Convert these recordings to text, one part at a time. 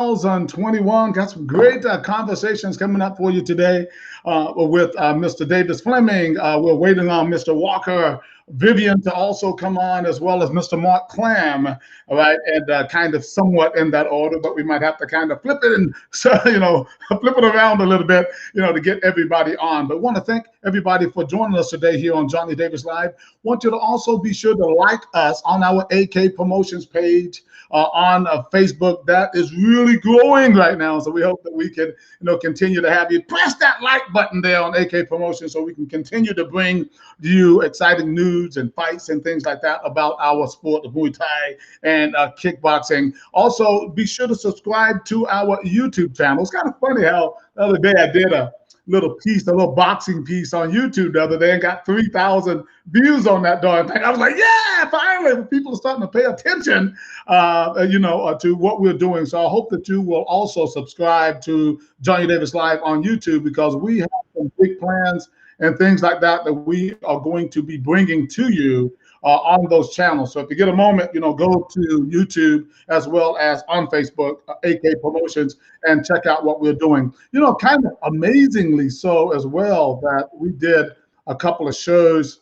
2021. Got some great conversations coming up for you today with Mr. Davis Fleming. We're waiting on Mr. Walker Vivian to also come on, as well as Mr. Mark Clam. All right, and kind of somewhat in that order, but we might have to kind of flip it and so, flip it around a little bit, to get everybody on. But want to thank everybody for joining us today here on Johnny Davis Live. Want you to also be sure to like us on our AK Promotions page on Facebook. That is really growing right now, so we hope that we can continue to have you press that like button there on AK Promotions, so we can continue to bring you exciting news and fights and things like that about our sport of Muay Thai and kickboxing. Also, be sure to subscribe to our YouTube channel. It's kind of funny how the other day I did a little boxing piece on YouTube the other day and got 3,000 views on that darn thing. I was like, yeah, finally, people are starting to pay attention, to what we're doing. So I hope that you will also subscribe to Johnny Davis Live on YouTube, because we have some big plans and things like that that we are going to be bringing to you on those channels. So if you get a moment, go to YouTube as well as on Facebook, AK Promotions, and check out what we're doing. Kind of amazingly so as well, that we did a couple of shows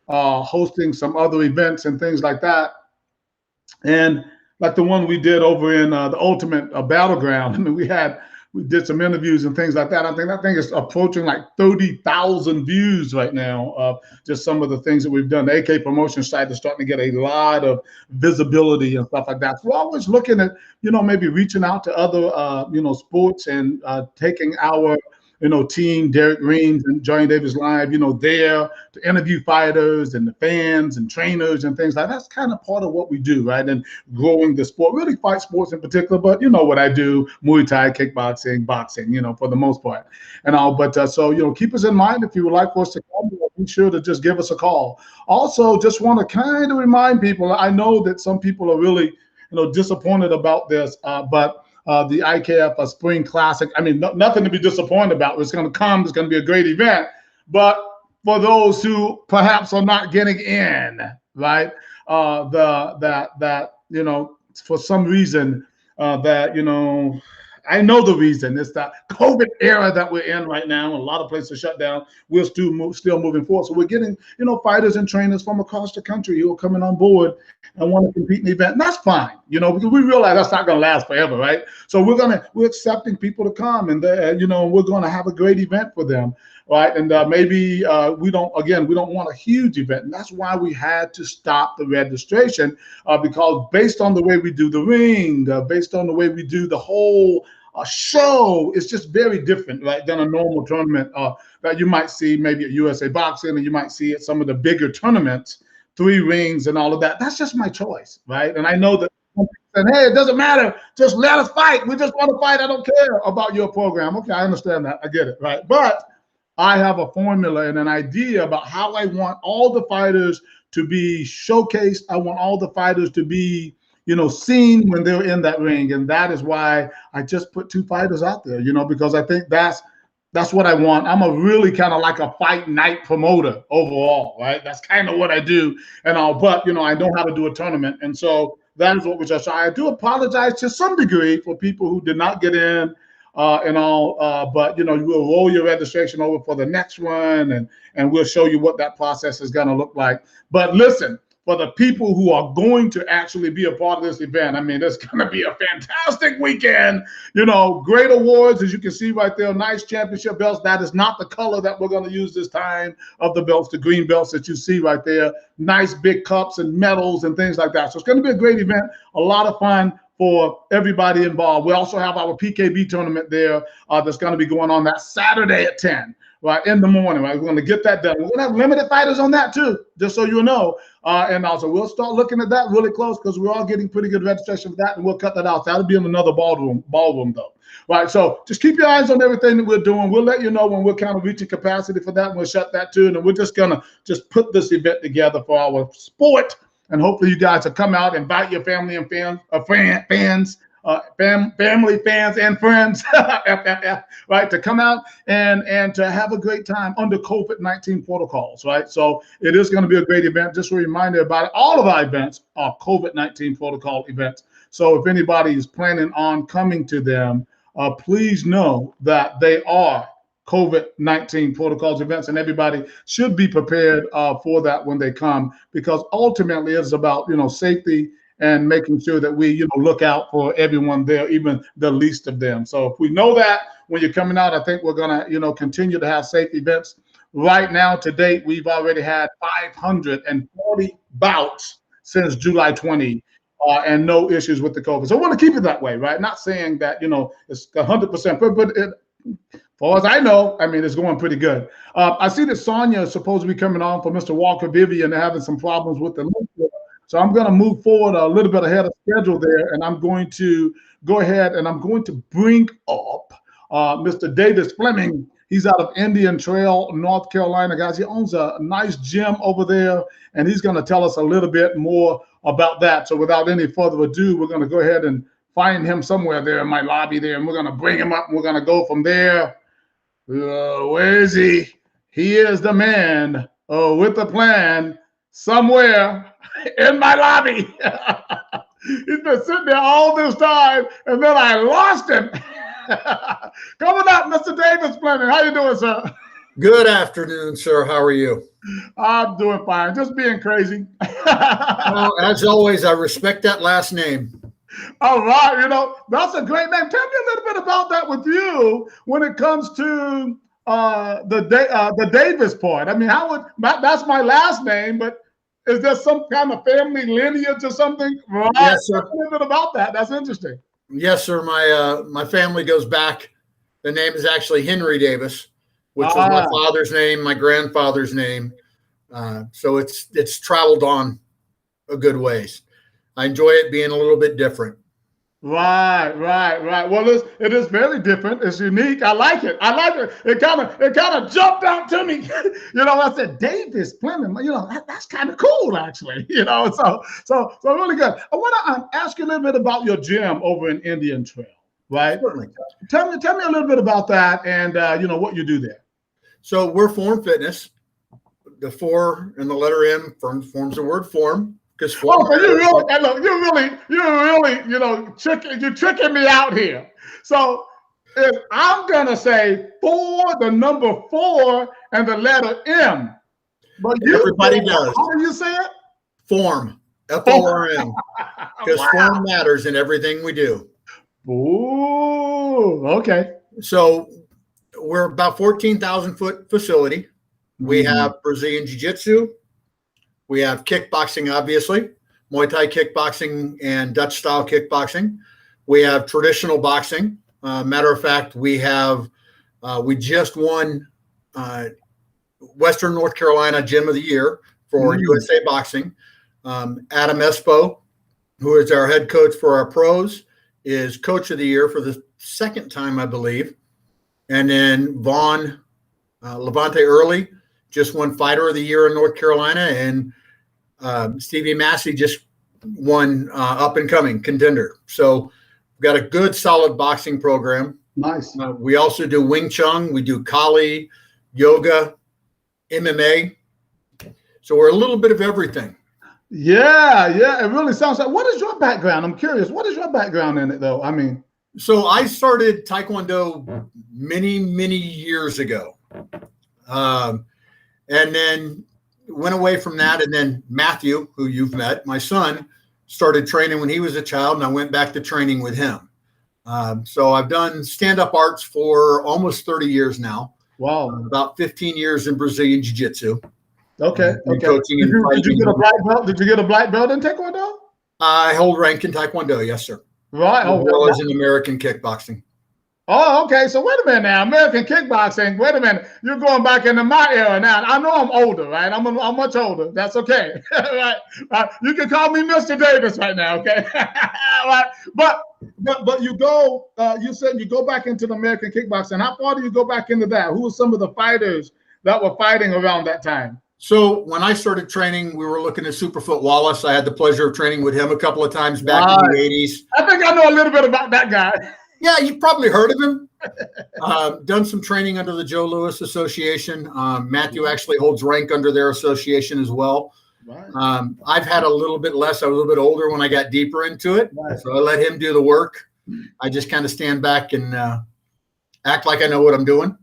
hosting some other events and things like that. And like the one we did over in the Ultimate Battleground, I mean, we did some interviews and things like that. I think that thing is approaching like 30,000 views right now of just some of the things that we've done. The AK Promotion site is starting to get a lot of visibility and stuff like that. So we're always looking at, maybe reaching out to other, sports and taking our team, Derek Reams and Johnny Davis Live, there to interview fighters and the fans and trainers and things like that. That's kind of part of what we do, right? And growing the sport, really fight sports in particular, but you know what I do, Muay Thai, kickboxing, boxing, for the most part and all. But so, keep us in mind. If you would like for us to come, be sure to just give us a call. Also, just want to kind of remind people, I know that some people are really, disappointed about this, but the IKF Spring Classic. I mean, nothing to be disappointed about. It's going to come. It's going to be a great event. But for those who perhaps are not getting in, right? For some reason, I know the reason. It's the COVID era that we're in right now. A lot of places shut down. We're still moving forward. So we're getting, fighters and trainers from across the country who are coming on board and want to compete in the event. And that's fine, because we realize that's not going to last forever, right? So we're accepting people to come, and we're going to have a great event for them, right? And maybe we don't want a huge event, and that's why we had to stop the registration, because based on the way we do the ring, based on the way we do the whole show, is just very different, right, than a normal tournament that you might see maybe at USA Boxing, and you might see at some of the bigger tournaments, 3 rings and all of that. That's just my choice, right? And I know that some people said, hey, it doesn't matter, just let us fight. We just want to fight. I don't care about your program. Okay, I understand that. I get it, right? But I have a formula and an idea about how I want all the fighters to be showcased. I want all the fighters to be, seen when they're in that ring. And that is why I just put 2 fighters out there, because I think that's what I want. I'm a really kind of like a fight night promoter overall, right? That's kind of what I do and all, but, I know how to do a tournament. And so that is what we just, I do apologize to some degree for people who did not get in and all, but, we'll roll your registration over for the next one, and we'll show you what that process is going to look like. But listen, for the people who are going to actually be a part of this event, I mean, it's going to be a fantastic weekend. Great awards, as you can see right there, nice championship belts. That is not the color that we're going to use this time of the belts, the green belts that you see right there. Nice big cups and medals and things like that. So it's going to be a great event, a lot of fun for everybody involved. We also have our PKB tournament there that's going to be going on that Saturday at 10. Right, in the morning, right? We're going to get that done. We're going to have limited fighters on that too, just so you know. And also, we'll start looking at that really close, because we're all getting pretty good registration for that, and we'll cut that out. That'll be in another ballroom though. Right, so just keep your eyes on everything that we're doing. We'll let you know when we're kind of reaching capacity for that, and we'll shut that too. And we're just going to put this event together for our sport, and hopefully you guys will come out, invite your family and fans, family, fans, and friends, right, to come out and to have a great time under COVID-19 protocols, right? So it is going to be a great event. Just a reminder about it. All of our events are COVID-19 protocol events. So if anybody is planning on coming to them, please know that they are COVID-19 protocols events, and everybody should be prepared for that when they come, because ultimately it's about, safety and making sure that we, look out for everyone there, even the least of them. So if we know that when you're coming out, I think we're gonna, continue to have safe events. Right now, to date, we've already had 540 bouts since July 20. And no issues with the COVID. So we want to keep it that way, right? Not saying that, it's 100%, but as far as I know, it's going pretty good. I see that Sonia is supposed to be coming on for Mr. Walker Vivian. They're having some problems with the link there. So I'm going to move forward a little bit ahead of schedule there, and I'm going to go ahead and I'm going to bring up Mr. Davis Fleming. He's out of Indian Trail, North Carolina, guys. He owns a nice gym over there, and he's going to tell us a little bit more about that. So without any further ado, we're going to go ahead and find him somewhere there in my lobby there, and we're going to bring him up, and we're going to go from there. Where is he? He is the man with the plan somewhere in my lobby. He's been sitting there all this time, and then I lost him. Coming up, Mr. Davis Fleming. How you doing, sir? Good afternoon, sir. How are you? I'm doing fine. Just being crazy. Well, as always, I respect that last name. All right. That's a great name. Tell me a little bit about that with you when it comes to the Davis part. That's my last name, but is there some kind of family lineage or something? Right. Yes, sir. Tell me a little bit about that. That's interesting. Yes, sir. My family goes back. The name is actually Henry Davis, which was my father's name, my grandfather's name. So it's traveled on a good ways. I enjoy it being a little bit different. Right. Well, it is very different. It's unique. I like it. It kind of jumped out to me. I said Davis Fleming. That's kind of cool, actually. So really good. I want to ask you a little bit about your gym over in Indian Trail, right? Certainly. Tell me a little bit about that, and what you do there. So we're Form Fitness. The 4 and the letter M forms the word form. So you're tricking me out here. So if I'm gonna say 4, the number 4 and the letter M, but everybody does. How do you say it? Form, FORM, because form matters in everything we do. Ooh, okay. So we're about 14,000 foot facility. We have Brazilian Jiu-Jitsu. We have kickboxing, obviously, Muay Thai kickboxing and Dutch style kickboxing. We have traditional boxing. Matter of fact, we just won Western North Carolina Gym of the Year for USA Boxing. Adam Espo, who is our head coach for our pros, is Coach of the Year for the second time, I believe. And then Vaughn Levante Early just won Fighter of the Year in North Carolina, and Stevie Massey just won Up and Coming Contender. So we've got a good, solid boxing program. Nice. We also do Wing Chun. We do Kali, yoga, MMA. So we're a little bit of everything. Yeah. It really sounds like. What is your background? I'm curious. What is your background in it, though? So I started Taekwondo many, many years ago. And then went away from that. And then Matthew, who you've met, my son, started training when he was a child, and I went back to training with him. So I've done stand-up arts for almost 30 years now. Wow. About 15 years in Brazilian Jiu-Jitsu. Okay. Coaching did you get a black belt? Did you get a black belt in Taekwondo? I hold rank in Taekwondo, yes, sir. Right. As well as in American kickboxing. Oh, okay. So wait a minute now. American kickboxing. Wait a minute. You're going back into my era now. I know I'm older, right? I'm much older. That's okay. Right. You can call me Mr. Davis right now, okay? Right. But you go. You said you go back into the American kickboxing. How far do you go back into that? Who were some of the fighters that were fighting around that time? So when I started training, we were looking at Superfoot Wallace. I had the pleasure of training with him a couple of times back in the 80s. I think I know a little bit about that guy. Yeah, you've probably heard of him. Done some training under the Joe Louis Association. Matthew actually holds rank under their association as well. Right. I've had a little bit less. I was a little bit older when I got deeper into it. Right. So I let him do the work. I just kind of stand back and act like I know what I'm doing.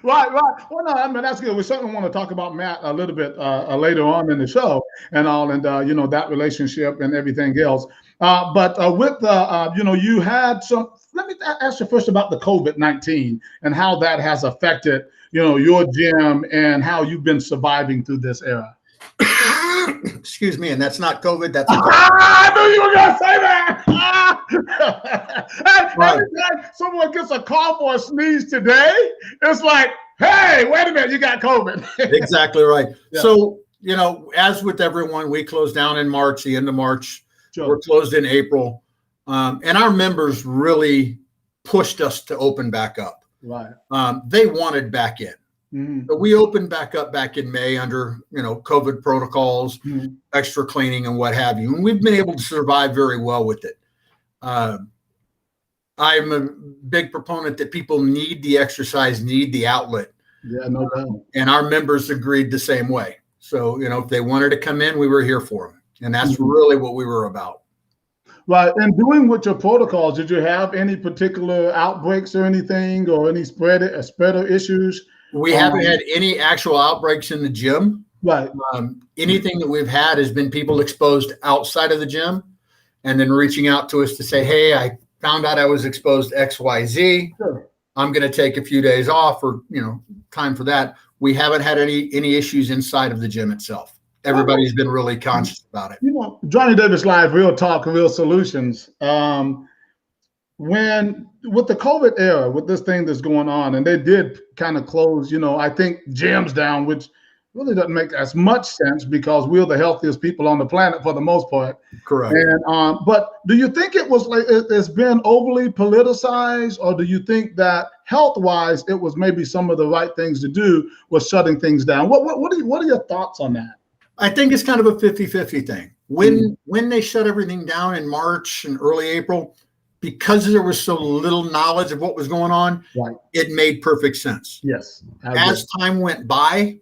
Right. Well, no, I mean, that's good. We certainly want to talk about Matt a little bit later on in the show and all, and that relationship and everything else. But with the, you had some. Let me ask you first about the COVID-19 and how that has affected, your gym and how you've been surviving through this era. Excuse me, and that's not COVID. That's I knew you were gonna say that. Every time someone gets a cough or a sneeze today, it's like, hey, wait a minute, you got COVID. Exactly right. Yeah. So, as with everyone, we closed down in March, the end of March. Sure. We're closed in April. And our members really pushed us to open back up. Right. They wanted back in. Mm-hmm. But we opened back up back in May under, COVID protocols, mm-hmm. extra cleaning and what have you. And we've been able to survive very well with it. I'm a big proponent that people need the exercise, need the outlet. Yeah, no doubt. And our members agreed the same way. So, if they wanted to come in, we were here for them. And that's mm-hmm. really what we were about. Right. And doing with your protocols, did you have any particular outbreaks or anything or any spreader issues? We haven't had any actual outbreaks in the gym. Right. Anything that we've had has been people exposed outside of the gym and then reaching out to us to say, hey, I found out I was exposed to XYZ. Sure. I'm going to take a few days off or, time for that. We haven't had any issues inside of the gym itself. Everybody's been really conscious about it. Johnny Davis Live, Real Talk, Real Solutions. When with the COVID era, with this thing that's going on, and they did kind of close, I think gyms down, which really doesn't make as much sense because we're the healthiest people on the planet for the most part. Correct. And but do you think it was like it's been overly politicized, or do you think that health-wise it was maybe some of the right things to do was shutting things down? What are your thoughts on that? I think it's kind of a 50-50 thing. When they shut everything down in March and early April, because there was so little knowledge of what was going on, right. It made perfect sense. Yes. As time went by,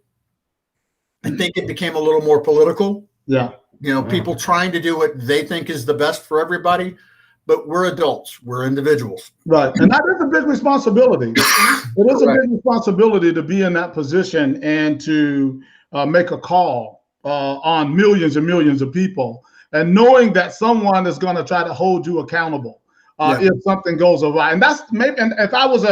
I think it became a little more political. Yeah. People trying to do what they think is the best for everybody, but we're adults, we're individuals. Right. And that is a big responsibility. It is a big responsibility to be in that position and to make a call on millions and millions of people, and knowing that someone is going to try to hold you accountable. If something goes awry, and that's maybe. And if I was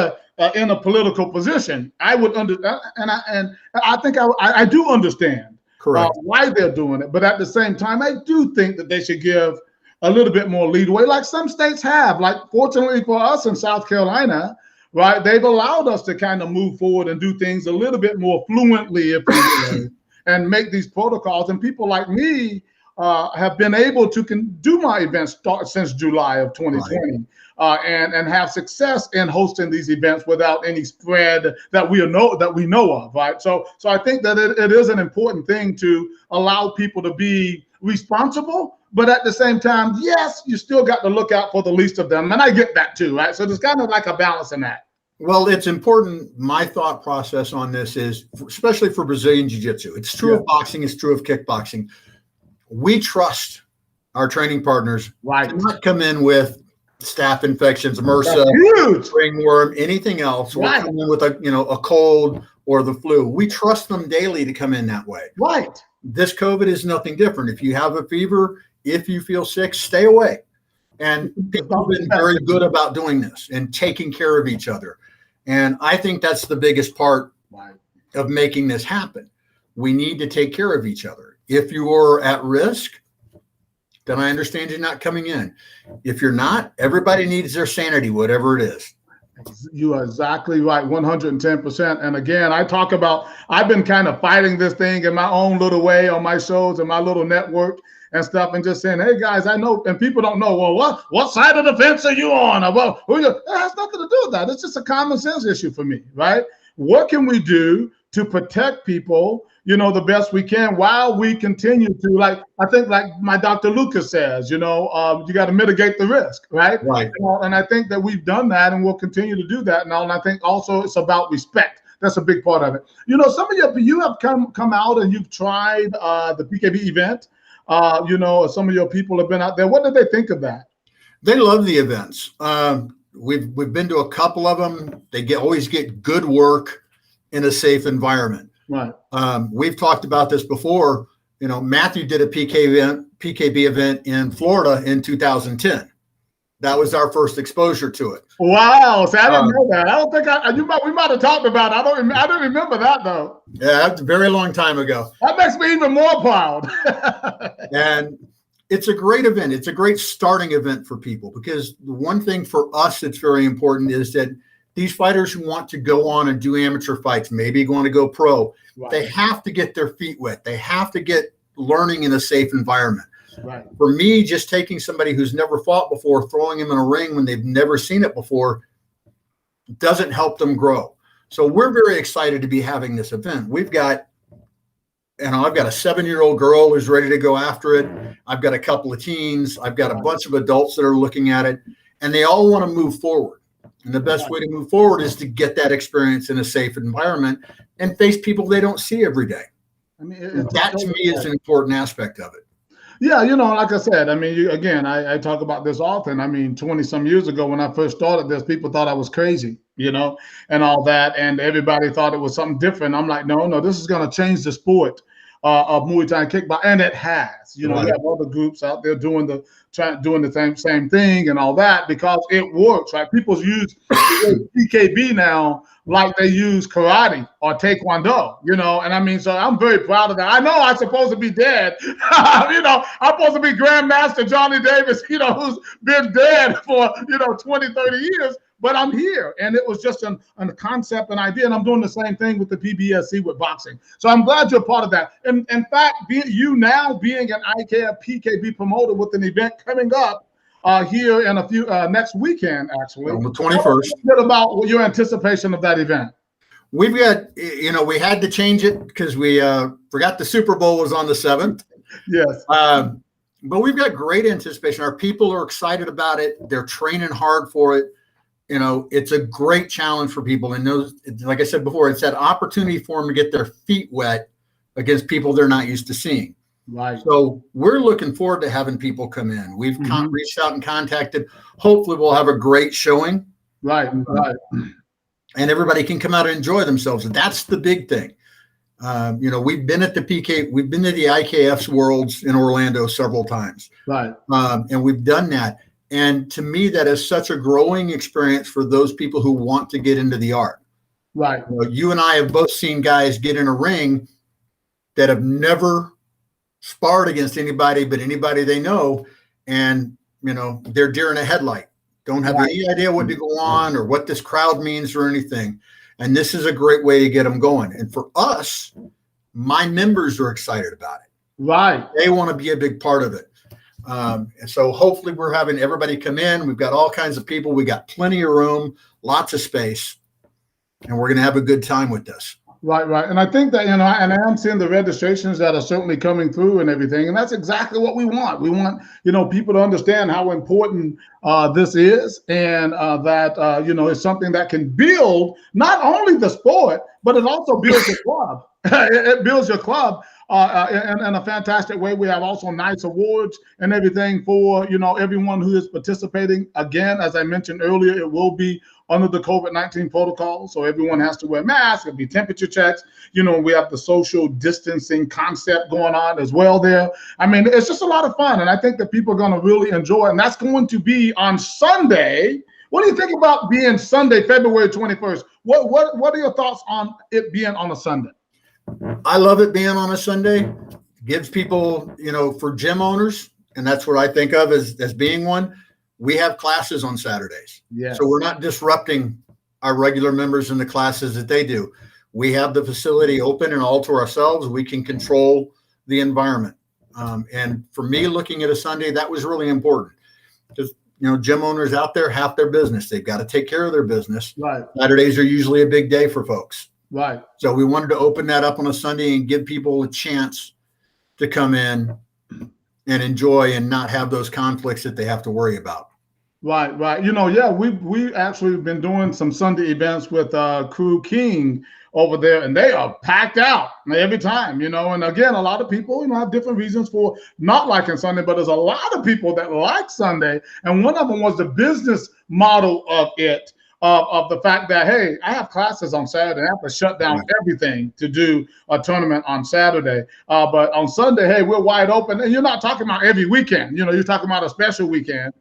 in a political position, I would understand, and I think I do understand why they're doing it. But at the same time, I do think that they should give a little bit more leeway, like some states have. Like fortunately for us in South Carolina, right, they've allowed us to kind of move forward and do things a little bit more fluently, if you will, and make these protocols. And people like me have been able to do my events since July of 2020, and have success in hosting these events without any spread that we know of, right? So I think that it is an important thing to allow people to be responsible, but at the same time, yes, you still got to look out for the least of them, and I get that too, right? So there's kind of like a balance in that. Well, it's important. My thought process on this is, especially for Brazilian Jiu-Jitsu, it's true of boxing, it's true of kickboxing. We trust our training partners to not come in with staph infections, MRSA, ringworm, anything else, or come in with a cold or the flu. We trust them daily to come in that way. Right. This COVID is nothing different. If you have a fever, if you feel sick, stay away. And people have been very good about doing this and taking care of each other. And I think that's the biggest part of making this happen. We need to take care of each other. If you are at risk, then I understand you're not coming in. If you're not, everybody needs their sanity, whatever it is. You are exactly right, 110%. And again, I've been kind of fighting this thing in my own little way on my shows and my little network and stuff, and just saying, hey guys, I know, and people don't know, well, what side of the fence are you on? Or, well, it has nothing to do with that. It's just a common sense issue for me, right? What can we do to protect people, the best we can while we continue to, I think my Dr. Lucas says, you got to mitigate the risk, right? Right. And I think that we've done that and we'll continue to do that. And I think also it's about respect. that's a big part of it. Some of you have come out and you've tried the PKB event. Some of your people have been out there. What did they think of that? They love the events. We've been to a couple of them. They always get good work in a safe environment. Right. We've talked about this before. Matthew did a PKB event in Florida in 2010. That was our first exposure to it. Wow! See, I didn't know that. I don't think we might have talked about it. I don't remember that though. Yeah, that's a very long time ago. That makes me even more proud. And it's a great event. It's a great starting event for people, because the one thing for us that's very important is that these fighters who want to go on and do amateur fights, maybe going to go pro, right, they have to get their feet wet. They have to get learning in a safe environment. Right. For me, just taking somebody who's never fought before, throwing them in a ring when they've never seen it before, doesn't help them grow. So we're very excited to be having this event. I've got a 7-year-old girl who's ready to go after it. I've got a couple of teens. I've got a bunch of adults that are looking at it, and they all want to move forward. And the best way to move forward is to get that experience in a safe environment and face people they don't see every day. I mean, that to me is an important aspect of it. Yeah, like I said, I talk about this often. 20-some years ago when I first started this, people thought I was crazy, and all that. And everybody thought it was something different. I'm like, no, this is going to change the sport of Muay Thai and kickboxing. And it has. Right. We have other groups out there doing the same thing and all that, because it works, right? People use PKB now like they use karate or taekwondo, and so I'm very proud of that. I know I'm supposed to be dead. I'm supposed to be Grandmaster Johnny Davis, who's been dead for, 20, 30 years, but I'm here. And it was just a concept, an idea, and I'm doing the same thing with the PBSC with boxing. So I'm glad you're part of that. And in fact, being an IKF PKB promoter with an event coming up here in a few next weekend, actually, on the 21st. What about your anticipation of that event? We've got, we had to change it because we forgot the Super Bowl was on the 7th. Yes. But we've got great anticipation. Our people are excited about it. They're training hard for it. It's a great challenge for people. And like I said before, it's that opportunity for them to get their feet wet against people they're not used to seeing. Right. So we're looking forward to having people come in. We've reached out and contacted. Hopefully we'll have a great showing. Right. And everybody can come out and enjoy themselves. And that's the big thing. We've been at the IKF's Worlds in Orlando several times. Right. And we've done that. And to me, that is such a growing experience for those people who want to get into the art. Right. You and I have both seen guys get in a ring that have never sparred against anybody but anybody they know, and they're deer in a headlight, don't have any idea what to go on or what this crowd means or anything. And this is a great way to get them going. And for us, my members are excited about it. Right. They want to be a big part of it. And so hopefully we're having everybody come in. We've got all kinds of people. We got plenty of room, lots of space, and we're going to have a good time with this. Right. And I think that, and I am seeing the registrations that are certainly coming through and everything. And that's exactly what we want. We want, people to understand how important this is, and that, it's something that can build not only the sport, but it also builds the club. It builds your club in a fantastic way. We have also nice awards and everything for, everyone who is participating. Again, as I mentioned earlier, it will be under the COVID-19 protocol. So everyone has to wear masks. It'll be temperature checks. We have the social distancing concept going on as well there. It's just a lot of fun. And I think that people are going to really enjoy it. And that's going to be on Sunday. What do you think about being Sunday, February 21st? What are your thoughts on it being on a Sunday? I love it being on a Sunday. It gives people, for gym owners, and that's what I think of as being one, we have classes on Saturdays. Yes. So we're not disrupting our regular members in the classes that they do. We have the facility open and all to ourselves. We can control the environment. And for me, looking at a Sunday, that was really important, because, gym owners out there have their business. They've got to take care of their business. Right. Saturdays are usually a big day for folks. Right. So we wanted to open that up on a Sunday and give people a chance to come in and enjoy and not have those conflicts that they have to worry about. Right, right. Yeah, we actually been doing some Sunday events with Crew King over there, and they are packed out every time. And again, a lot of people, have different reasons for not liking Sunday, but there's a lot of people that like Sunday, and one of them was the business model of it. Of the fact that, hey, I have classes on Saturday. I have to shut down everything to do a tournament on Saturday. But on Sunday, hey, we're wide open. And you're not talking about every weekend. You're talking about a special weekend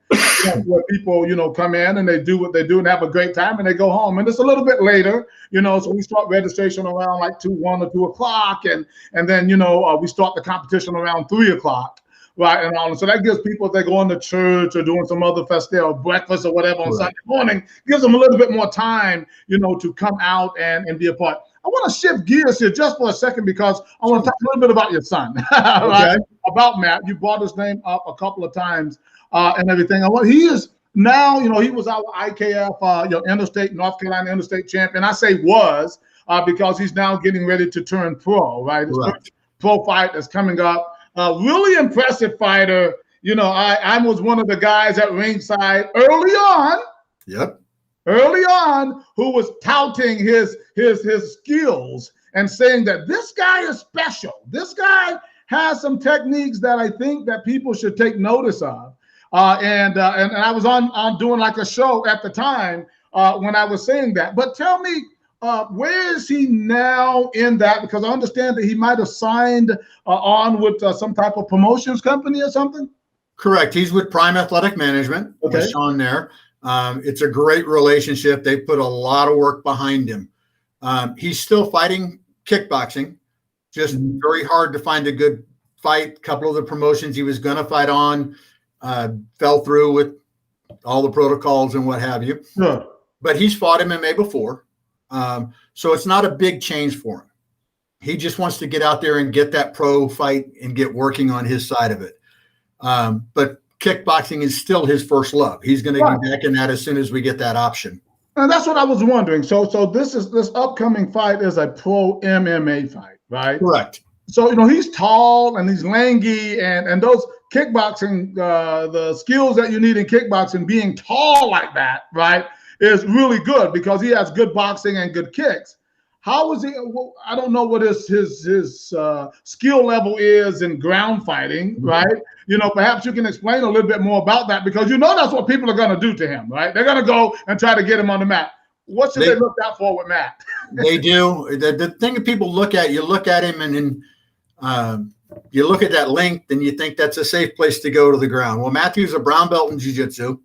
where people, come in and they do what they do and have a great time and they go home. And it's a little bit later, so we start registration around like 1 or 2 o'clock. And then, we start the competition around 3 o'clock. Right, and all. So that gives people, if they're going to church or doing some other festive or breakfast or whatever on Sunday morning, gives them a little bit more time, to come out and be a part. I want to shift gears here just for a second because I want to talk a little bit about your son, right? About Matt. You brought his name up a couple of times and everything. He is now, he was our IKF, interstate, North Carolina interstate champion. I say was because he's now getting ready to turn pro, right? His first pro fight is coming up. Really impressive fighter. I was one of the guys at ringside early on. Early on, who was touting his skills and saying that this guy is special. This guy has some techniques that I think that people should take notice of. And I was on doing like a show at the time when I was saying that. But tell me, where is he now in that? Because I understand that he might have signed on with some type of promotions company or something. Correct. He's with Prime Athletic Management. With Sean there. It's a great relationship. They put a lot of work behind him. He's still fighting kickboxing. Just very hard to find a good fight. A couple of the promotions he was going to fight on fell through with all the protocols and what have you. Sure. But he's fought MMA before. So it's not a big change for him. He just wants to get out there and get that pro fight and get working on his side of it. But kickboxing is still his first love. He's going to be back in that as soon as we get that option. And that's what I was wondering. So this upcoming fight is a pro MMA fight, right? Correct. So, he's tall and he's lanky and those kickboxing, the skills that you need in kickboxing, being tall like that, right, is really good because he has good boxing and good kicks. How is he? Well, I don't know what his skill level is in ground fighting, right? Perhaps you can explain a little bit more about that because that's what people are going to do to him, right? They're going to go and try to get him on the mat. What should they look out for with Matt? They do. The thing that people look at, you look at him and you look at that length and you think that's a safe place to go to the ground. Well, Matthew's a brown belt in jiu-jitsu.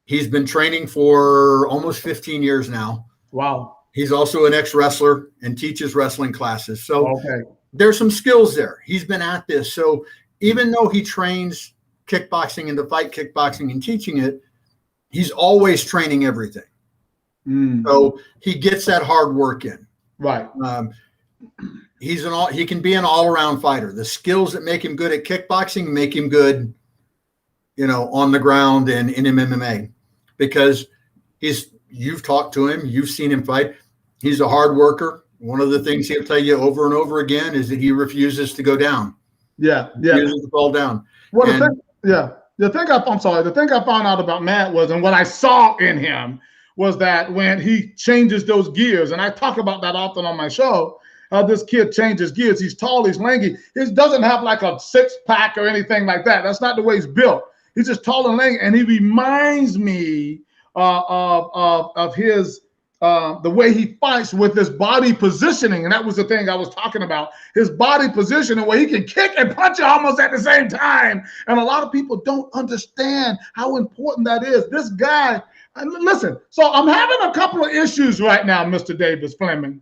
He's been training for almost 15 years now. Wow. He's also an ex-wrestler and teaches wrestling classes. So there's some skills there. He's been at this. So even though he trains kickboxing and to fight kickboxing and teaching it, he's always training everything. So he gets that hard work in. Right. He can be an all-around fighter. The skills that make him good at kickboxing make him good, on the ground and in MMA, because you've talked to him, you've seen him fight. He's a hard worker. One of the things he'll tell you over and over again is that he refuses to go down. Yeah. Refuses to fall down. Well, the thing I found out about Matt was, and what I saw in him was that when he changes those gears, and I talk about that often on my show, how this kid changes gears. He's tall, he's lanky. He doesn't have like a six-pack or anything like that. That's not the way he's built. He's just tall and lanky, and he reminds me of his the way he fights with his body positioning, and that was the thing I was talking about. His body positioning, where he can kick and punch you almost at the same time. And a lot of people don't understand how important that is. This guy, listen. So I'm having a couple of issues right now, Mr. Davis Fleming.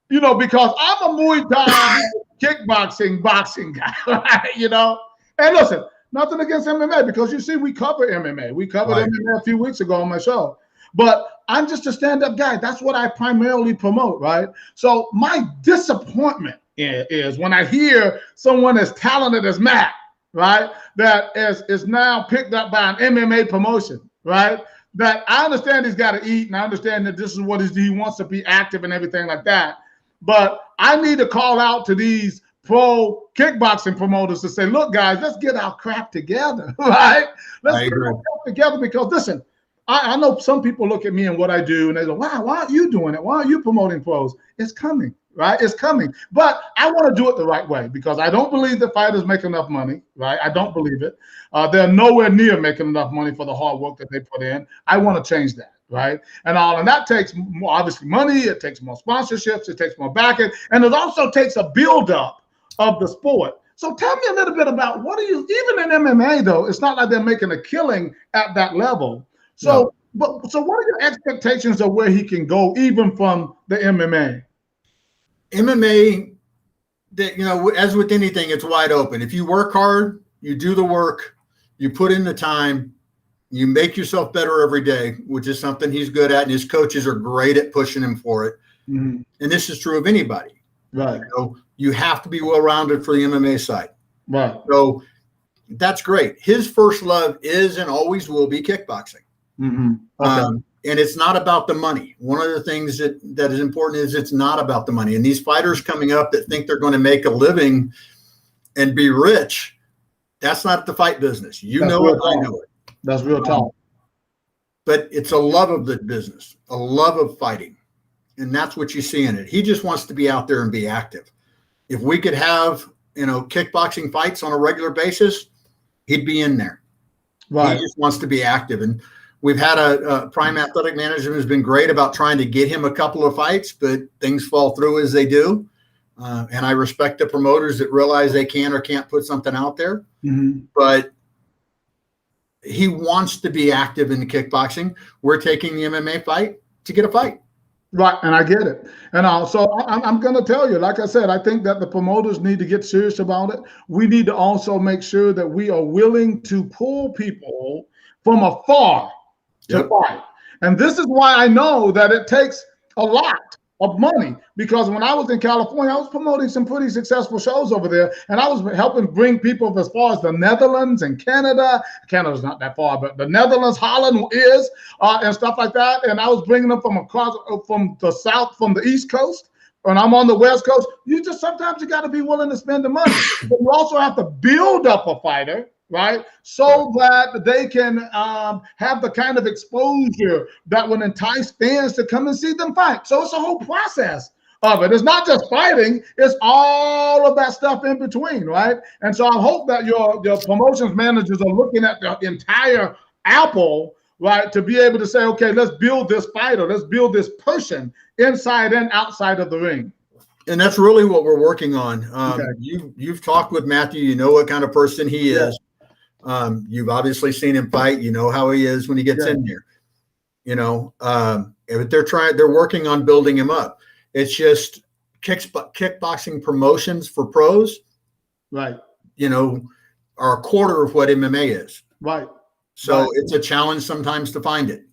Because I'm a Muay Thai kickboxing boxing guy, right? And listen. Nothing against MMA, because you see, we cover MMA. We covered MMA a few weeks ago on my show. But I'm just a stand-up guy. That's what I primarily promote, right? So my disappointment is when I hear someone as talented as Matt, right, that is now picked up by an MMA promotion, right? That I understand he's got to eat, and I understand that this is what he wants to be active and everything like that. But I need to call out to these pro kickboxing promoters to say, look, guys, let's get our crap together, right? Let's get our crap together because, listen, I know some people look at me and what I do and they go, wow, why aren't you doing it? Why aren't you promoting pros? It's coming, right? It's coming. But I want to do it the right way because I don't believe that fighters make enough money, right? I don't believe it. They're nowhere near making enough money for the hard work that they put in. I want to change that, right? And that takes more, obviously, money. It takes more sponsorships. It takes more backing. And it also takes a buildup of the sport. So tell me a little bit about even in MMA, though, it's not like they're making a killing at that level. So, so what are your expectations of where he can go, even from the MMA? MMA, as with anything, it's wide open. If you work hard, you do the work, you put in the time, you make yourself better every day, which is something he's good at, and his coaches are great at pushing him for it. Mm-hmm. And this is true of anybody. Right. So you have to be well-rounded for the MMA side. Right. So that's great. His first love is and always will be kickboxing. Mm-hmm. Okay. And it's not about the money. One of the things that is important is it's not about the money. And these fighters coming up that think they're going to make a living and be rich, that's not the fight business. You know it, I know it. That's real talk. But it's a love of the business, a love of fighting. And that's what you see in it. He just wants to be out there and be active. If we could have, kickboxing fights on a regular basis, he'd be in there. Right. He just wants to be active. And we've had a Prime Athletic Management has been great about trying to get him a couple of fights, but things fall through as they do. And I respect the promoters that realize they can or can't put something out there. Mm-hmm. But he wants to be active in the kickboxing. We're taking the MMA fight to get a fight. Right, and I get it. And also, I'm going to tell you, like I said, I think that the promoters need to get serious about it. We need to also make sure that we are willing to pull people from afar to fight. And this is why I know that it takes a lot of money, because when I was in California, I was promoting some pretty successful shows over there, and I was helping bring people as far as the Netherlands and Canada. Canada's not that far, but the Netherlands, Holland is, and stuff like that. And I was bringing them from the south, from the East Coast, and I'm on the West Coast. Sometimes you got to be willing to spend the money, but you also have to build up a fighter, right? So that they can have the kind of exposure that would entice fans to come and see them fight. So it's a whole process of it. It's not just fighting, it's all of that stuff in between, right? And so I hope that your promotions managers are looking at the entire apple, right, to be able to say, okay, let's build this fighter, let's build this person inside and outside of the ring. And that's really what we're working on. You've talked with Matthew, you know what kind of person he is. You've obviously seen him fight. You know how he is when he gets in there. But they're working on building him up. It's just kickboxing promotions for pros, right? Are a quarter of what MMA is, right? So it's a challenge sometimes to find it,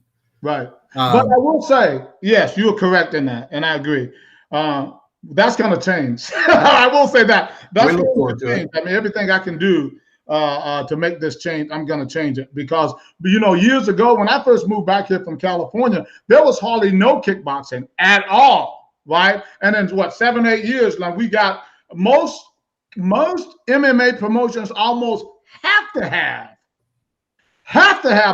right? But I will say, yes, you are correct in that, and I agree. That's going to change. I will say that. That's going to change. I mean, everything I can do to make this change, I'm going to change it, because years ago when I first moved back here from California, there was hardly no kickboxing at all, right? And in 7-8 years, like, we got most MMA promotions almost have to have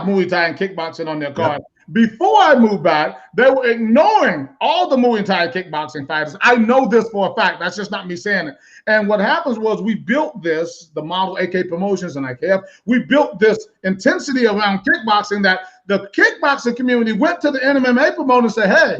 Muay Thai and kickboxing on their card. Yep. Before I moved back, they were ignoring all the Muay Thai kickboxing fighters. I know this for a fact. That's just not me saying it. And what happens was, we built the model AK Promotions and IKF, we built this intensity around kickboxing that the kickboxing community went to the MMA promoter and said, hey,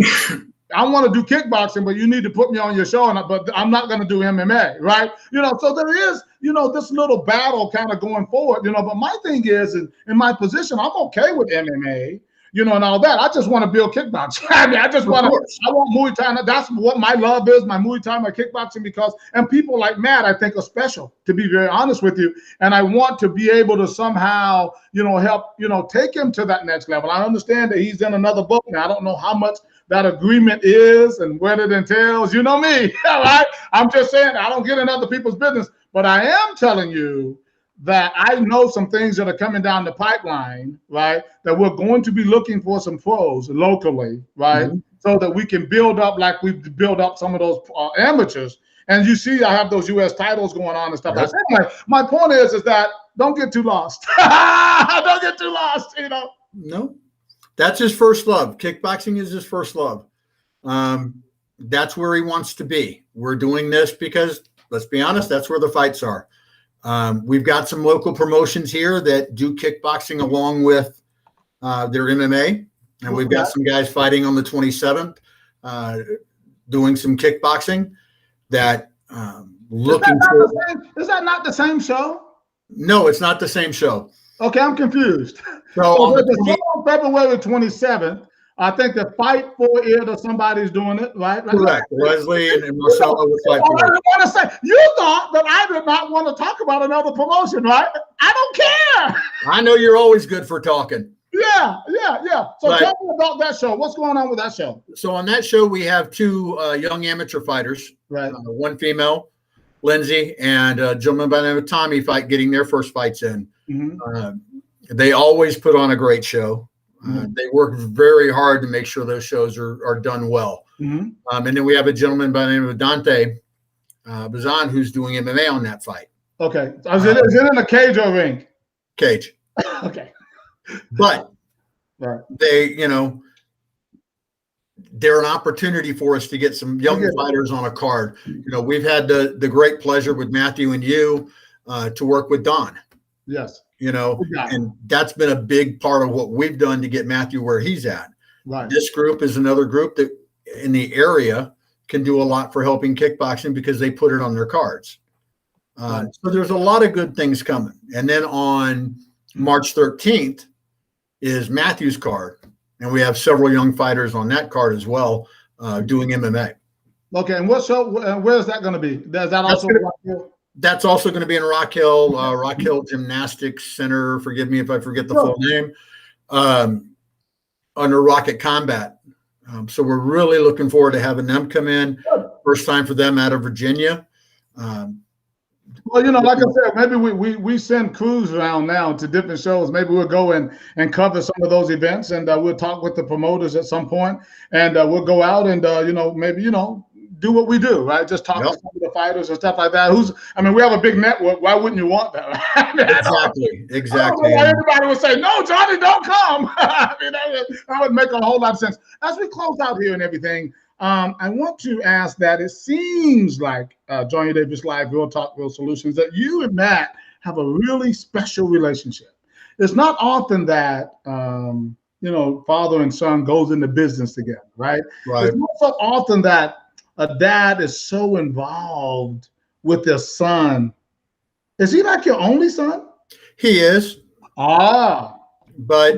I want to do kickboxing, but you need to put me on your show, but I'm not going to do MMA, right? So there is, this little battle kind of going forward, but my thing is, in my position, I'm okay with MMA, and all that. I just want to build kickboxing. I mean, I want Muay Thai. That's what my love is, my Muay Thai, my kickboxing, and people like Matt, I think, are special, to be very honest with you. And I want to be able to somehow, help, take him to that next level. I understand that he's in another boat now. I don't know how much that agreement is and what it entails. You know me, right? I'm just saying, I don't get in other people's business, but I am telling you that I know some things that are coming down the pipeline, right? That we're going to be looking for some pros locally, right? Mm-hmm. So that we can build up like we've built up some of those amateurs. And you see, I have those U.S. titles going on and stuff Yep. like that. Anyway, my point is that don't get too lost. Don't get too lost, you know. No, that's his first love. Kickboxing is his first love. That's where he wants to be. We're doing this because, let's be honest, that's where the fights are. We've got some local promotions here that do kickboxing along with their MMA. And we've got some guys fighting on the 27th, doing some kickboxing that looking for. Is that not the same show? No, it's not the same show. Okay, I'm confused. So there's a show on February 27th. I think the Fight for It or somebody's doing it, right? Correct. Leslie and Marcelo would fight for it. I want to say, you thought that I did not want to talk about another promotion, right? I don't care. I know you're always good for talking. Yeah. So Right. tell me about that show. What's going on with that show? So on that show, we have two young amateur fighters, Right. one female, Lindsay, and a gentleman by the name of Tommy getting their first fights in. Mm-hmm. They always put on a great show. Mm-hmm. They work very hard to make sure those shows are done well. Mm-hmm. And then we have a gentleman by the name of Dante Bazan who's doing MMA on that fight. Okay. Is it in a cage or ring? Cage. Okay. But Right. they're an opportunity for us to get some young fighters on a card. We've had the great pleasure with Matthew and you to work with Don. Yes. And that's been a big part of what we've done to get Matthew where he's at. Right. This group is another group that in the area can do a lot for helping kickboxing because they put it on their cards. So there's a lot of good things coming. And then on March 13th is Matthew's card. And we have several young fighters on that card as well doing MMA. Okay. And what show, where is that going to be? Is that also That's also going to be in Rock Hill Gymnastics Center. Forgive me if I forget the full name. Under Rocket Combat. So we're really looking forward to having them come in. First time for them out of Virginia. Well, like I said, maybe we send crews around now to different shows. Maybe we'll go and cover some of those events, and we'll talk with the promoters at some point, and we'll go out and maybe do what we do, right? Just talk to some of the fighters and stuff like that. We have a big network. Why wouldn't you want that? Exactly. Everybody would say, no, Johnny, don't come. That would make a whole lot of sense. As we close out here and everything, I want to ask that it seems like Johnny Davis Live, Real Talk, Real Solutions, that you and Matt have a really special relationship. It's not often that, father and son goes into business together, right? It's not so often that a dad is so involved with their son. Is he like your only son? He is. But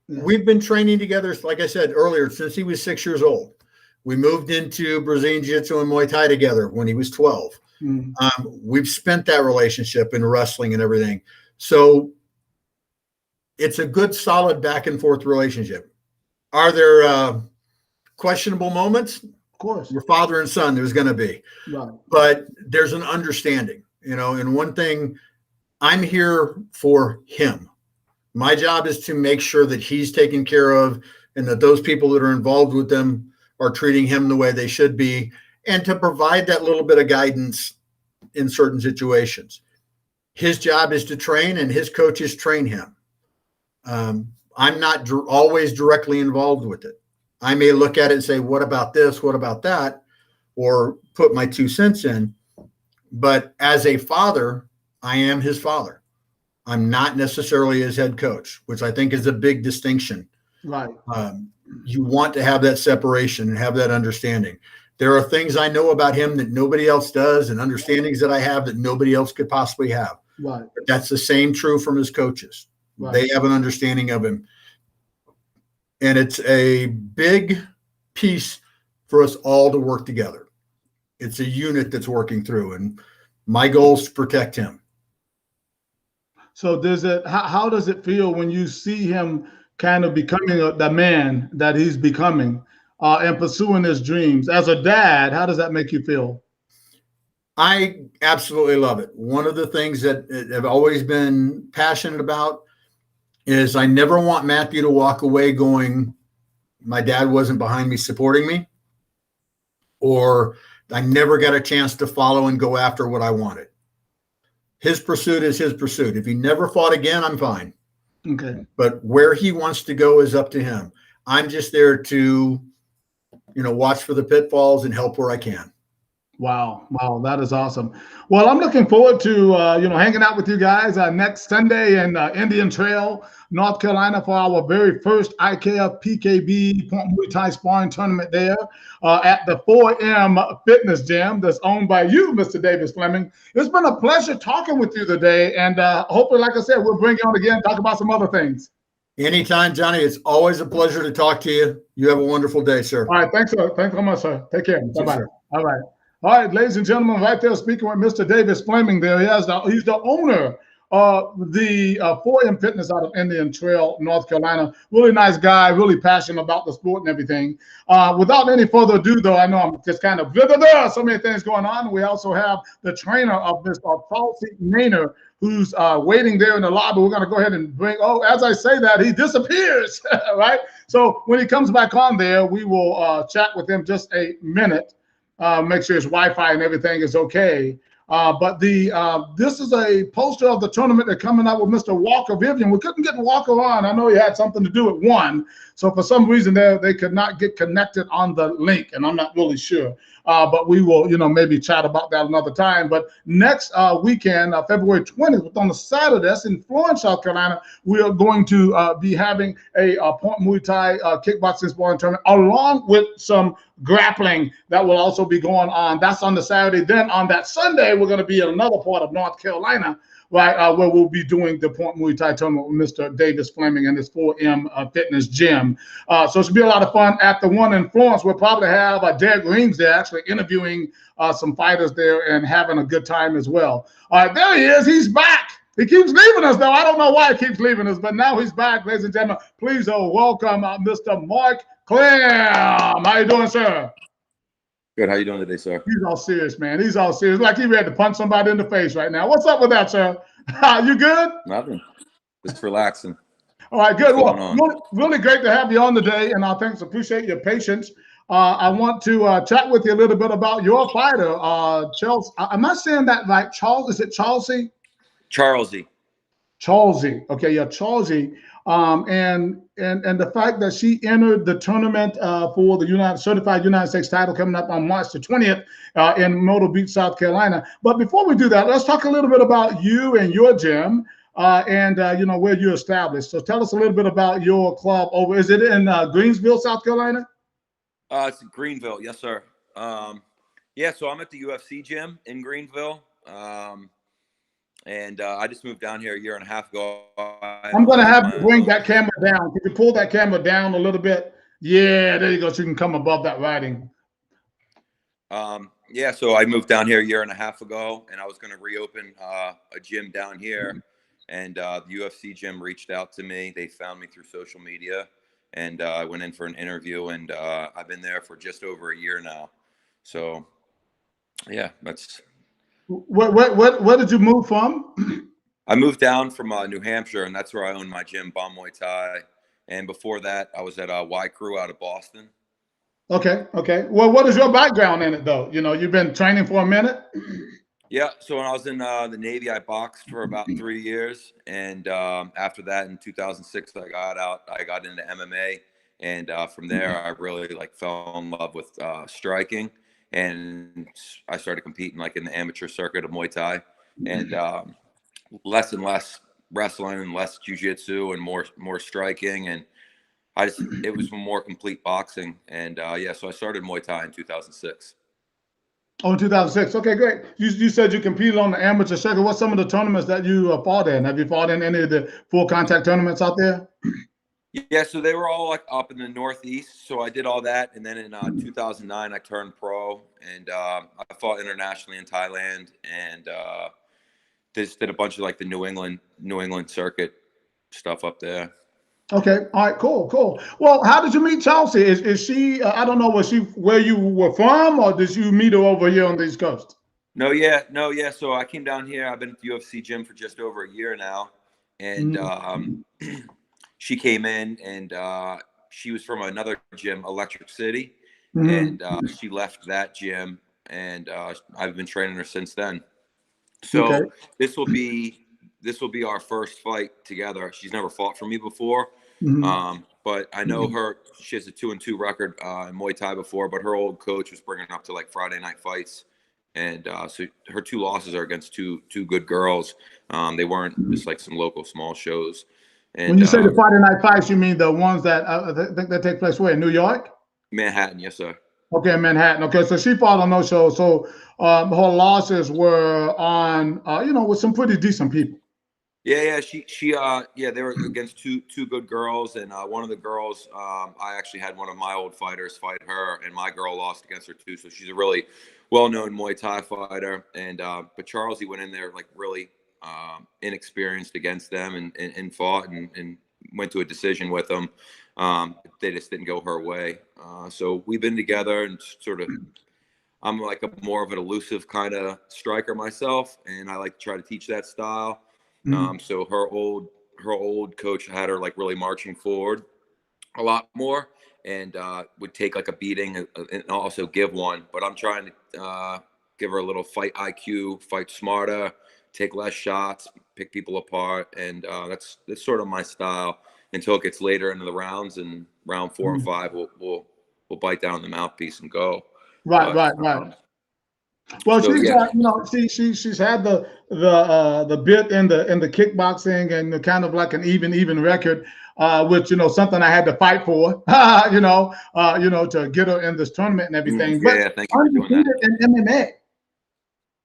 Yeah. we've been training together, like I said earlier, since he was 6 years old. We moved into Brazilian Jiu-Jitsu and Muay Thai together when he was 12. We've spent that relationship in wrestling and everything. So it's a good, solid back and forth relationship. Are there questionable moments? Of course. Your father and son, there's going to be. Right. But there's an understanding, and one thing, I'm here for him. My job is to make sure that he's taken care of and that those people that are involved with them are treating him the way they should be, and to provide that little bit of guidance in certain situations. His job is to train, and his coaches train him. I'm not always directly involved with it. I may look at it and say, what about this? What about that? Or put my 2 cents in. But as a father, I am his father. I'm not necessarily his head coach, which I think is a big distinction. Right. You want to have that separation and have that understanding. There are things I know about him that nobody else does, and understandings that I have that nobody else could possibly have. Right. But that's the same true from his coaches. Right. They have an understanding of him. And it's a big piece for us all to work together. It's a unit that's working through, and my goal is to protect him. So how does it feel when you see him kind of becoming the man that he's becoming and pursuing his dreams? As a dad, how does that make you feel? I absolutely love it. One of the things that I've always been passionate about is I never want Matthew to walk away going, my dad wasn't behind me supporting me, or I never got a chance to follow and go after what I wanted. His pursuit is his pursuit. If he never fought again, I'm fine. Okay. But where he wants to go is up to him. I'm just there to, watch for the pitfalls and help where I can. Wow. Wow. That is awesome. Well, I'm looking forward to, hanging out with you guys next Sunday in Indian Trail, North Carolina for our very first IKF PKB Point Muay Thai sparring tournament there at the 4M Fitness Gym that's owned by you, Mr. Davis Fleming. It's been a pleasure talking with you today. And hopefully, like I said, we'll bring you on again, talk about some other things. Anytime, Johnny. It's always a pleasure to talk to you. You have a wonderful day, sir. All right. Thanks, sir. Thanks so much, sir. Take care. Bye-bye. All right. All right, ladies and gentlemen, right there speaking with Mr. Davis Fleming there. He's the owner of the 4M Fitness out of Indian Trail, North Carolina. Really nice guy, really passionate about the sport and everything. Without any further ado, though, I know I'm just kind of so many things going on. We also have the trainer of this, Chelsea Nainer, who's waiting there in the lobby. We're going to go ahead and as I say that, he disappears, right? So when he comes back on there, we will chat with him just a minute. Make sure his Wi-Fi and everything is okay. But this is a poster of the tournament that's coming out with Mr. Walker Vivian. We couldn't get Walker on. I know he had something to do with one. So for some reason they could not get connected on the link, and I'm not really sure. But we will, maybe chat about that another time. But next weekend, February 20th, on a Saturday, that's in Florence, South Carolina, we are going to be having a Point Muay Thai kickboxing sparring tournament, along with some grappling that will also be going on. That's on the Saturday. Then on that Sunday, we're going to be in another part of North Carolina, right, where we'll be doing the Point Muay Thai tournament with Mr. Davis Fleming and his 4M Fitness Gym. So it should be a lot of fun. At the one in Florence, we'll probably have Derek Reams there, actually interviewing some fighters there and having a good time as well. All right, there he is. He's back. He keeps leaving us, though. I don't know why he keeps leaving us, but now he's back, ladies and gentlemen. Please welcome Mr. Mark Clem. How you doing, sir? Good. How you doing today, sir? He's all serious, man. He's all serious. Like he ready to punch somebody in the face right now. What's up with that, sir? You good? Nothing. Just relaxing. All right, good. Well, really great to have you on today, and I appreciate your patience. I want to chat with you a little bit about your fighter, Chelsea. Am I saying that right? Is it Chelsea? Charlesy. Okay, yeah, Chelsea. And the fact that she entered the tournament for the certified United States title coming up on March the 20th in Myrtle Beach, South Carolina. But before we do that, let's talk a little bit about you and your gym and where you're established. So tell us a little bit about your club over. Is it in Greensville, South Carolina? It's in Greenville, yes, sir. Yeah, so I'm at the UFC gym in Greenville. And I just moved down here a year and a half ago. I'm going to have to bring that camera down. Could you pull that camera down a little bit? Yeah, there you go. So you can come above that writing. Yeah, so I moved down here a year and a half ago, and I was going to reopen a gym down here. And the UFC gym reached out to me. They found me through social media, and I went in for an interview, and I've been there for just over a year now. So, yeah, that's... Where did you move from? I moved down from New Hampshire, and that's where I own my gym, Bomb Muay Thai. And before that, I was at Y Crew out of Boston. Okay. Well, what is your background in it, though? You've been training for a minute? Yeah, so when I was in the Navy, I boxed for about 3 years. And after that, in 2006, I got out. I got into MMA. And from there, I really fell in love with striking. And I started competing in the amateur circuit of Muay Thai, and less and less wrestling and less jiu-jitsu and more striking. And it was more complete boxing. And so I started Muay Thai in 2006. Oh, in 2006. Okay, great. You said you competed on the amateur circuit. What's some of the tournaments that you fought in? Have you fought in any of the full contact tournaments out there? Yeah, so they were all up in the Northeast. So I did all that, and then in 2009 I turned pro, and I fought internationally in Thailand, and just did a bunch of the New England circuit stuff up there. Okay, all right, cool. Well, how did you meet Chelsea? Is she? I don't know, was she where you were from, or did you meet her over here on the East Coast? No. So I came down here. I've been at the UFC gym for just over a year now, and she came in, and she was from another gym, Electric City, and she left that gym and I've been training her since then. So Okay. this will be our first fight together. She's never fought for me before, but I know her. She has a 2-2 record in Muay Thai before, but her old coach was bringing her up to like Friday night fights, and so her 2 losses are against two good girls. They weren't just like some local small shows. And When you say the Friday night fights, you mean the ones that that take place where, in New York? Manhattan, yes, sir. Okay, Manhattan. Okay, so she fought on those shows. So her losses were on, with some pretty decent people. Yeah, they were against two good girls, and one of the girls, I actually had one of my old fighters fight her, and my girl lost against her too. So she's a really well-known Muay Thai fighter, and but Charles, he went in there like really inexperienced against them, and fought and went to a decision with them. They just didn't go her way. So we've been together and sort of. I'm like more of an elusive kind of striker myself, and I like to try to teach that style. So her old coach had her like really marching forward a lot more, and would take like a beating and also give one. But I'm trying to give her a little fight IQ, fight smarter, take less shots, pick people apart, and that's sort of my style until it gets later into the rounds. And round 4 and 5, we'll bite down the mouthpiece and go. Right. Well, So, she's yeah. she's had the bit in the kickboxing, and the kind of like an even record, which something I had to fight for, to get her in this tournament and everything. Yeah, thank you for doing that. In MMA.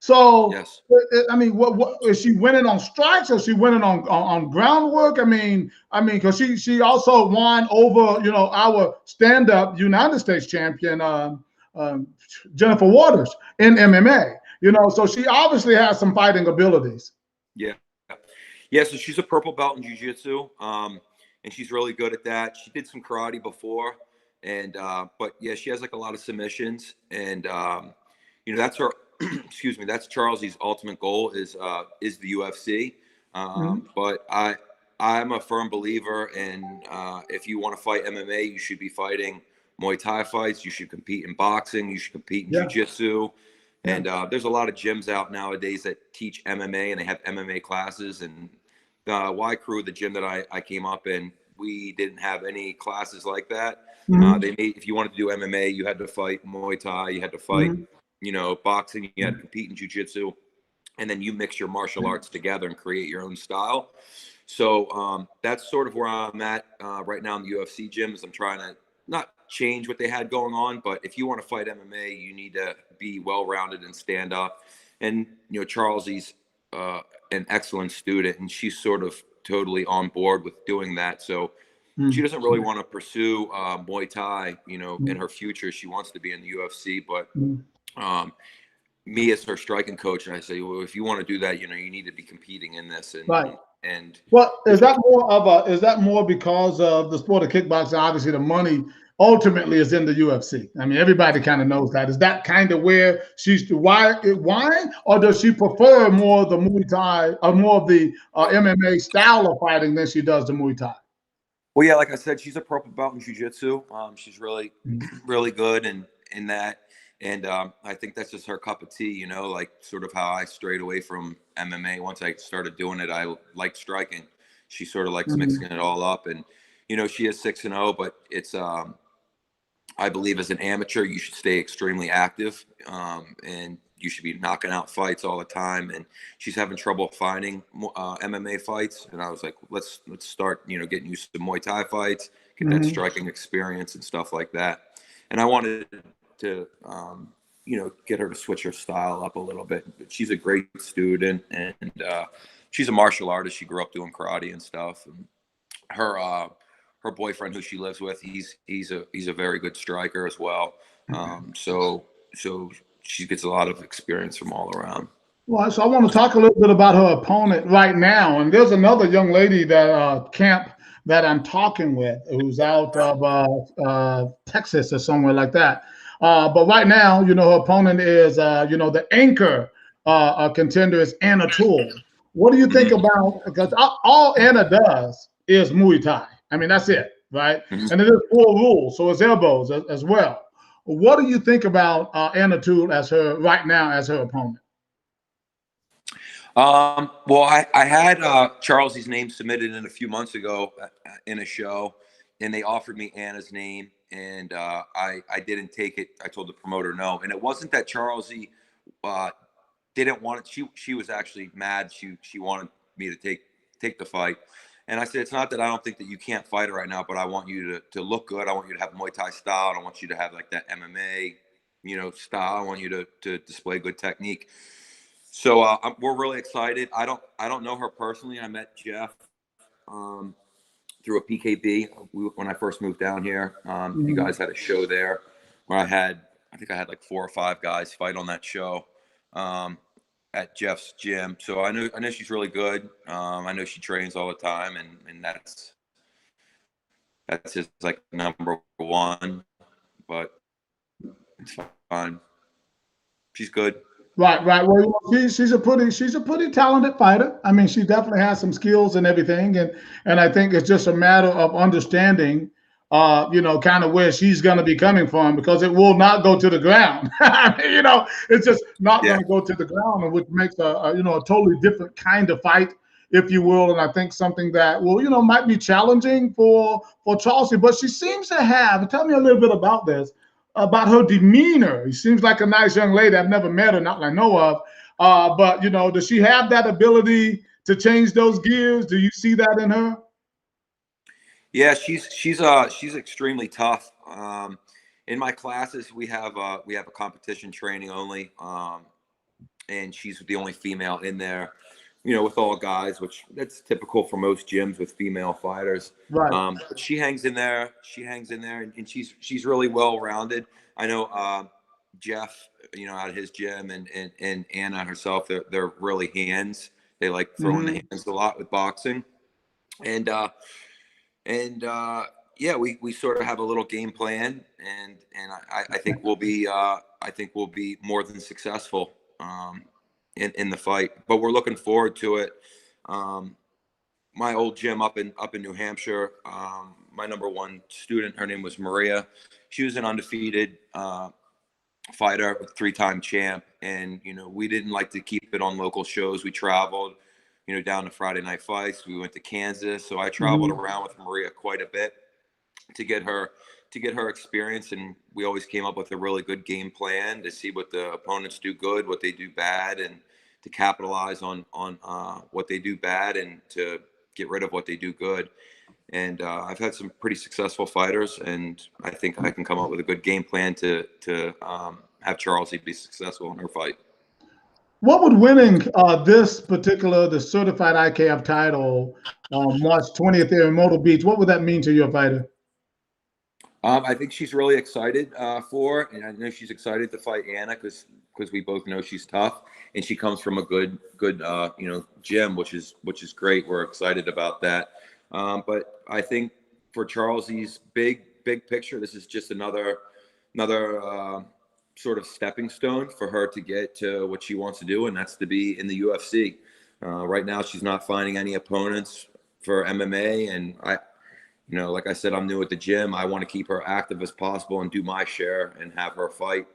So Yes. I mean, what is she winning on strikes, or is she winning on groundwork? I mean, because she also won over our stand-up United States champion. Jennifer Waters in MMA, so she obviously has some fighting abilities. Yeah. So she's a purple belt in jiu-jitsu, and she's really good at that. She did some karate before, and but yeah, she has like a lot of submissions, and that's her. Excuse me. That's Charles's ultimate goal is the UFC. But I'm a firm believer in if you want to fight MMA, you should be fighting Muay Thai fights. You should compete in boxing. You should compete in jiu-jitsu. And there's a lot of gyms out nowadays that teach MMA, and they have MMA classes. And Y Crew, the gym that I came up in, we didn't have any classes like that. They made, if you wanted to do MMA, you had to fight Muay Thai, you had to fight, boxing, you had to compete in jiu-jitsu, and then you mix your martial arts together and create your own style. So that's sort of where I'm at right now in the UFC gyms. I'm trying to not change what they had going on, but if you want to fight MMA, you need to be well-rounded and stand up. And Charles, he's an excellent student, and she's sort of totally on board with doing that. So she doesn't really want to pursue Muay Thai, in her future. She wants to be in the UFC, but me as her striking coach, and I say, well, if you want to do that, you need to be competing in this. And right. And well, is that more because of the sport of kickboxing? Obviously, the money ultimately is in the UFC. I mean, everybody kind of knows that. Is that kind of where she's why, or does she prefer more the Muay Thai or more of the MMA style of fighting than she does the Muay Thai? Well, yeah, like I said, she's a purple belt in jiu-jitsu. She's really, really good in that. And I think that's just her cup of tea, like sort of how I strayed away from MMA. Once I started doing it, I liked striking. She sort of likes mixing it all up. And, she is 6-0, but it's, I believe as an amateur, you should stay extremely active, and you should be knocking out fights all the time. And she's having trouble finding MMA fights. And I was like, let's start, getting used to Muay Thai fights, get that striking experience and stuff like that. And I wanted to, get her to switch her style up a little bit. But she's a great student, and she's a martial artist. She grew up doing karate and stuff. And her boyfriend, who she lives with, he's a very good striker as well. So she gets a lot of experience from all around. Well, so I want to talk a little bit about her opponent right now. And there's another young lady that camp that I'm talking with, who's out of Texas or somewhere like that. But right now, her opponent is, the anchor contender is Anna Toole. What do you think about, because all Anna does is Muay Thai. I mean, that's it, right? And it is 4 rules, so it's elbows as well. What do you think about Anna Toole as her right now as her opponent? Well, I had Charles's name submitted in a few months ago in a show, and they offered me Anna's name, and I didn't take it. I told the promoter no, and it wasn't that Charlesy didn't want it. She was actually mad. She wanted me to take the fight, and I said it's not that I don't think that you can't fight her right now, but I want you to look good. I want you to have Muay Thai style. I don't want you to have like that MMA, style. I want you to display good technique. So we're really excited. I don't know her personally. I met Jeff through a PKB when I first moved down here. You guys had a show there where I think I had like 4 or 5 guys fight on that show at Jeff's gym. So I know she's really good. I know she trains all the time, and that's just like number one. But it's fine. She's good. Right, right. Well, she's a pretty talented fighter. I mean, she definitely has some skills and everything, and I think it's just a matter of understanding, kind of where she's going to be coming from, because it will not go to the ground. I mean, it's just not going to go to the ground, and which makes a totally different kind of fight, if you will. And I think something that might be challenging for Chelsea, but she seems to have. Tell me a little bit about this, about her demeanor. She seems like a nice young lady. I've never met her, not that I know of. But does she have that ability to change those gears? Do you see that in her? Yeah, she's extremely tough. In my classes, we have a competition training only, and she's the only female in there. With all guys, which that's typical for most gyms with female fighters. Right. But she hangs in there. And she's really well rounded. I know Jeff, at his gym, and Anna herself, they're really hands. They like throwing the hands a lot with boxing, and yeah, we sort of have a little game plan, and I think we'll be more than successful in the fight. But we're looking forward to it. My old gym up in New Hampshire, my number one student, her name was Maria. She was an undefeated fighter, 3-time champ, and we didn't like to keep it on local shows. We traveled, down to Friday Night Fights. We went to Kansas, so I traveled around with Maria quite a bit to get her experience, and we always came up with a really good game plan to see what the opponents do good, what they do bad, and to capitalize on what they do bad and to get rid of what they do good. And I've had some pretty successful fighters, and I think I can come up with a good game plan to have Charles be successful in her fight. What would winning the certified IKF title on March 20th there in Myrtle Beach, what would that mean to your fighter? I think she's really excited for it, and I know she's excited to fight Anna because we both know she's tough, and she comes from a good gym, which is great. We're excited about that. But I think for Charles's big picture, this is just another sort of stepping stone for her to get to what she wants to do, and that's to be in the UFC. Right now, she's not finding any opponents for MMA, and like I said, I'm new at the gym. I want to keep her active as possible and do my share and have her fight,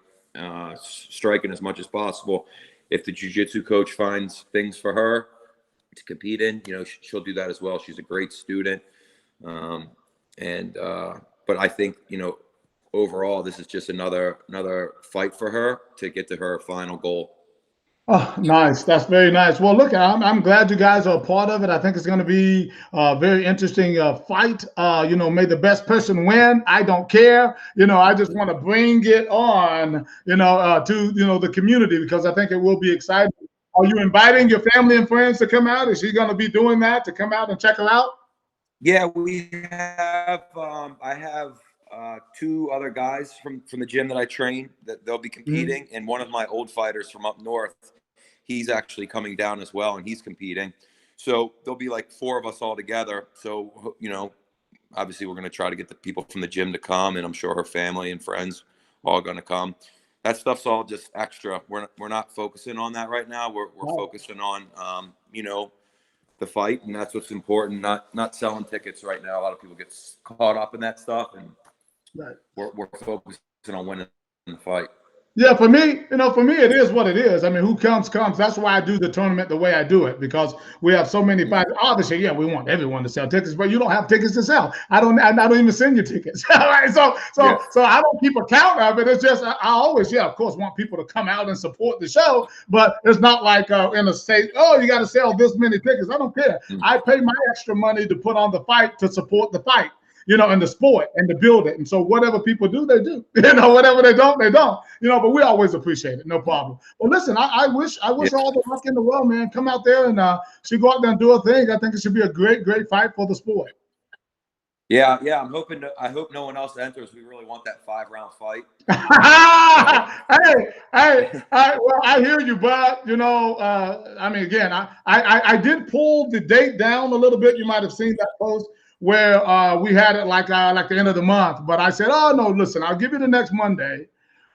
striking as much as possible. If the jiu-jitsu coach finds things for her to compete in, she'll do that as well. She's a great student. But I think, overall, this is just another fight for her to get to her final goal. Oh, nice. That's very nice. Well, look, I'm glad you guys are a part of it. I think it's going to be a very interesting fight. May the best person win. I don't care. I just want to bring it on, to, the community, because I think it will be exciting. Are you inviting your family and friends to come out? Is she going to be doing that, to come out and check her out? Yeah, we have. I have 2 other guys from the gym that I train that they'll be competing, and one of my old fighters from up north, he's actually coming down as well, and he's competing. So there'll be like 4 of us all together. So obviously we're going to try to get the people from the gym to come, and I'm sure her family and friends all going to come. That stuff's all just extra. We're not focusing on that right now. We're focusing on the fight, and that's what's important. Not selling tickets right now. A lot of people get caught up in that stuff, and Right. we're focusing on winning the fight. Yeah, for me, it is what it is. I mean, who comes. That's why I do the tournament the way I do it, because we have so many fights. Obviously, yeah, we want everyone to sell tickets, but you don't have tickets to sell. I don't even send you tickets. All right, so I don't keep a count of it. It's just I always, yeah, of course, want people to come out and support the show, but it's not like in a state, oh, you got to sell this many tickets. I don't care. I pay my extra money to put on the fight to support the fight. And the sport and to build it. And so whatever people do, they do. Whatever they don't, they don't. But we always appreciate it. No problem. Well, listen, I wish all the luck in the world, man. Come out there and she go out there and do her thing. I think it should be a great, great fight for the sport. Yeah. I hope no one else enters. We really want that 5-round fight. Hey, well, I hear you, but I mean, again, I did pull the date down a little bit. You might have seen that post where we had it like the end of the month. But I said, oh, no, listen, I'll give you the next Monday,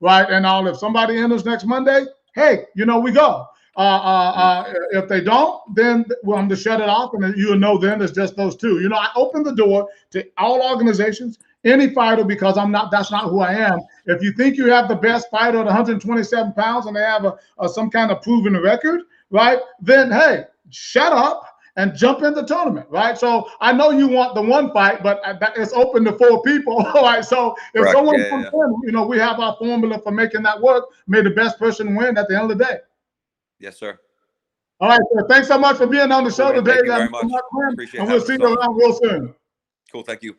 right? And if somebody enters next Monday, hey, we go. If they don't, then I'm going to shut it off, and then it's just those two. I open the door to all organizations, any fighter, because that's not who I am. If you think you have the best fighter at 127 pounds and they have some kind of proven record, right, then, hey, shut up and jump in the tournament, right? So I know you want the one fight, but it's open to 4 people, right? So if someone comes in, we have our formula for making that work. May the best person win at the end of the day. Yes, sir. All right, sir. Thanks so much for being on the show today. Thank you very much. Appreciate it. And we'll see you around real soon. Cool. Thank you.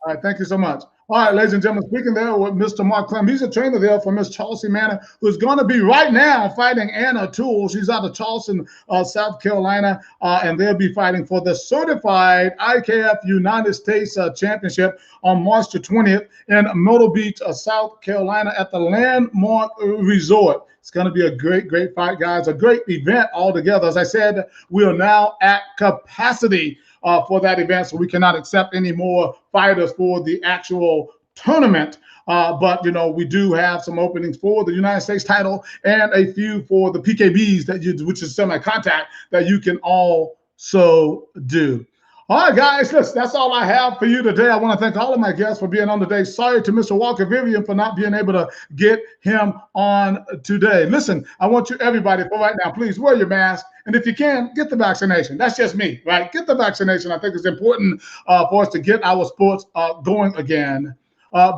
All right, thank you so much. All right, ladies and gentlemen, speaking there with Mr. Mark Clem. He's a trainer there for Miss Chelsea Manning, who's going to be right now fighting Anna Toole. She's out of Charleston, South Carolina, and they'll be fighting for the certified IKF United States Championship on March the 20th in Myrtle Beach, South Carolina, at the Landmark Resort. It's going to be a great, great fight, guys. A great event altogether. As I said, we are now at capacity for that event, so we cannot accept any more fighters for the actual tournament. But we do have some openings for the United States title and a few for the PKBs which is semi-contact, that you can also do. All right, guys, listen, that's all I have for you today. I want to thank all of my guests for being on today. Sorry to Mr. Walker Vivian for not being able to get him on today. Listen, I want you, everybody, for right now, please wear your mask. And if you can, get the vaccination. That's just me, right? Get the vaccination. I think it's important for us to get our sports going again.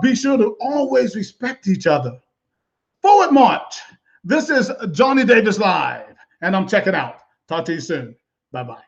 Be sure to always respect each other. Forward march. This is Johnny Davis Live, and I'm checking out. Talk to you soon. Bye-bye.